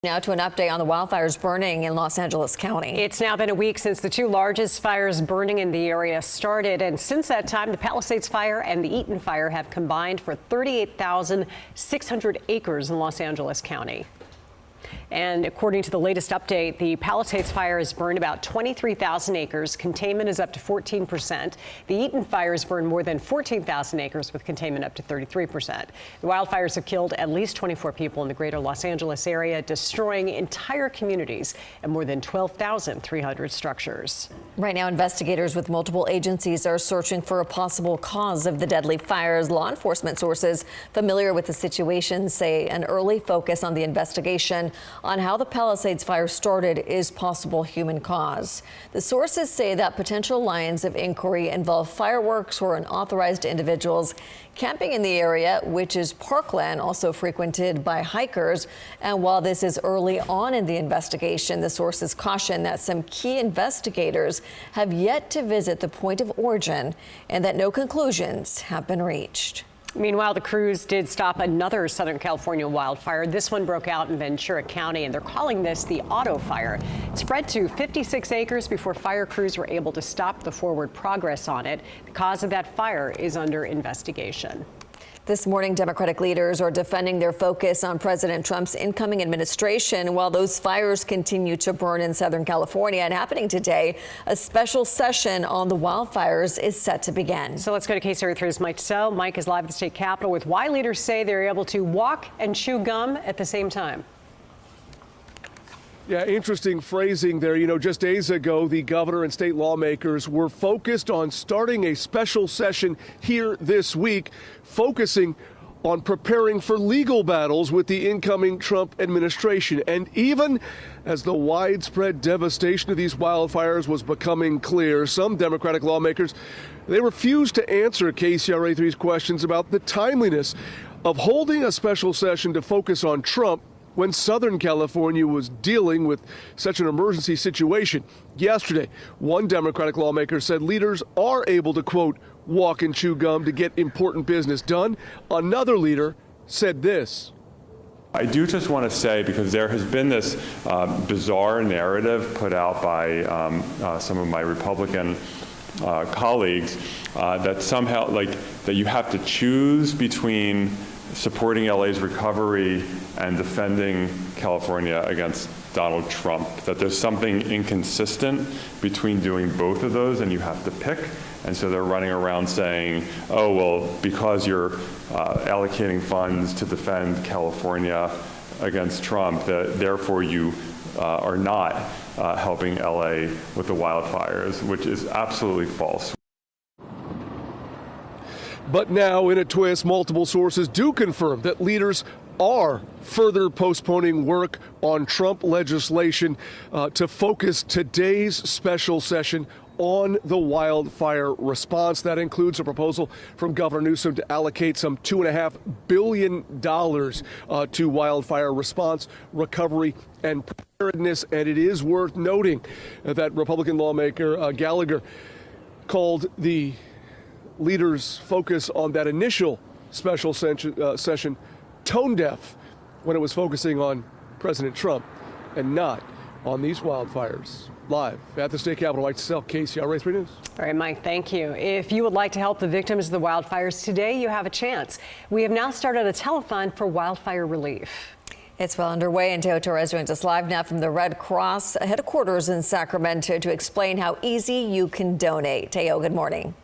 Now to an update on the wildfires burning in Los Angeles County. It's now been a week since the two largest fires burning in the area started. And since that time, the Palisades Fire and the Eaton Fire have combined for 38,600 acres in Los Angeles County. And according to the latest update, the Palisades Fire has burned about 23,000 acres. Containment is up to 14%. The Eaton Fire has burned more than 14,000 acres with containment up to 33%. The wildfires have killed at least 24 people in the greater Los Angeles area, destroying entire communities and more than 12,300 structures. Right now, investigators with multiple agencies are searching for a possible cause of the deadly fires. Law enforcement sources familiar with the situation say an early focus on the investigation on how the Palisades Fire started is possible human cause. The sources say that potential lines of inquiry involve fireworks or unauthorized individuals camping in the area, which is parkland also frequented by hikers. And while this is early on in the investigation, the sources caution that some key investigators have yet to visit the point of origin and that no conclusions have been reached. Meanwhile, the crews did stop another Southern California wildfire. This one broke out in Ventura County, and they're calling this the Auto Fire. It spread to 56 acres before fire crews were able to stop the forward progress on it. The cause of that fire is under investigation. This morning, Democratic leaders are defending their focus on President Trump's incoming administration while those fires continue to burn in Southern California. And happening today, a special session on the wildfires is set to begin. So let's go to KCRA 3's Mike Tissell. Mike is live at the state capitol with why leaders say they're able to walk and chew gum at the same time. Yeah, interesting phrasing there. You know, just days ago, the governor and state lawmakers were focused on starting a special session here this week, focusing on preparing for legal battles with the incoming Trump administration. And even as the widespread devastation of these wildfires was becoming clear, some Democratic lawmakers, they refused to answer KCRA 3's questions about the timeliness of holding a special session to focus on Trump when Southern California was dealing with such an emergency situation. Yesterday, one Democratic lawmaker said leaders are able to, quote, walk and chew gum to get important business done. Another leader said this. I do just want to say, because there has been this bizarre narrative put out by some of my Republican colleagues that somehow, like, that you have to choose between supporting LA's recovery and defending California against Donald Trump, that there's something inconsistent between doing both of those and you have to pick. And so they're running around saying, oh, well, because you're allocating funds to defend California against Trump, that therefore you are not helping LA with the wildfires, which is absolutely false. But now, in a twist, multiple sources do confirm that leaders are further postponing work on Trump legislation to focus today's special session on the wildfire response. That includes a proposal from Governor Newsom to allocate some $2.5 billion to wildfire response, recovery, and preparedness. And it is worth noting that Republican lawmaker Gallagher called the leaders' focus on that initial special session tone deaf when it was focusing on President Trump and not on these wildfires. Live at the state capitol, Mike Tissell, KCRA 3 News. All right, Mike, thank you. If you would like to help the victims of the wildfires today, you have a chance. We have now started a telethon for wildfire relief. It's well underway, and Teo Torres joins us live now from the Red Cross headquarters in Sacramento to explain how easy you can donate. Teo, good morning.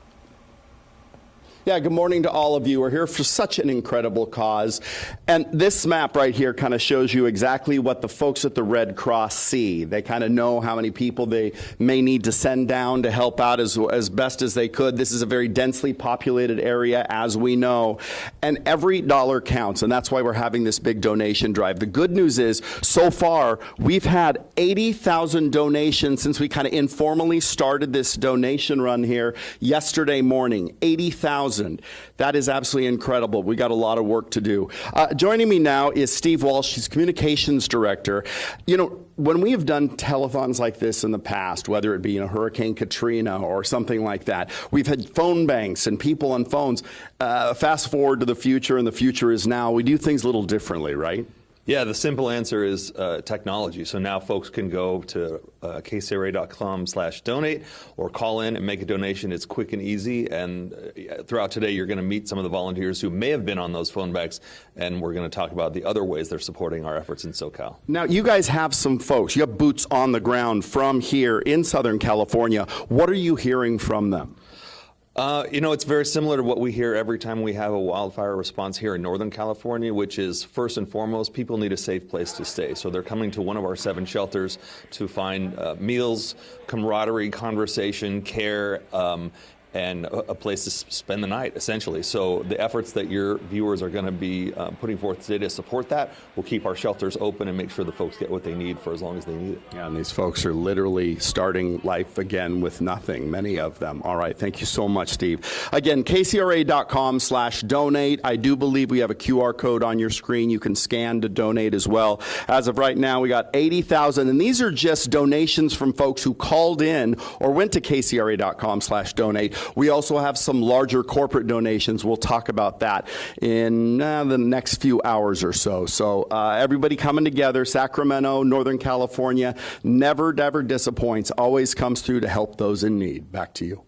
Yeah, good morning to all of you. We're here for such an incredible cause. And this map right here kind of shows you exactly what the folks at the Red Cross see. They kind of know how many people they may need to send down to help out as best as they could. This is a very densely populated area, as we know, and every dollar counts. And that's why we're having this big donation drive. The good news is, so far, we've had 80,000 donations since we kind of informally started this donation run here yesterday morning. 80,000. That is absolutely incredible. We got a lot of work to do. Joining me now is Steve Walsh. He's communications director. You know, when we have done telethons like this in the past, whether it be Hurricane Katrina or something like that, we've had phone banks and people on phones. Fast forward to the future, and the future is now. We do things a little differently, right? Yeah, the simple answer is technology. So now folks can go to kcra.com/donate or call in and make a donation. It's quick and easy. And throughout today, you're going to meet some of the volunteers who may have been on those phone banks, and we're going to talk about the other ways they're supporting our efforts in SoCal. Now, you guys have some folks. You have boots on the ground from here in Southern California. What are you hearing from them? You know, it's very similar to what we hear every time we have a wildfire response here in Northern California, which is first and foremost, people need a safe place to stay. So they're coming to one of our 7 shelters to find meals, camaraderie, conversation, care, and a place to spend the night, essentially. So the efforts that your viewers are going to be putting forth today to support that will keep our shelters open and make sure the folks get what they need for as long as they need it. Yeah, and these folks are literally starting life again with nothing, many of them. All right, thank you so much, Steve. Again, kcra.com/donate. I do believe we have a QR code on your screen. You can scan to donate as well. As of right now, we got 80,000, and these are just donations from folks who called in or went to kcra.com/donate. We also have some larger corporate donations. We'll talk about that in the next few hours or so. So everybody coming together, Sacramento, Northern California, never disappoints, always comes through to help those in need. Back to you.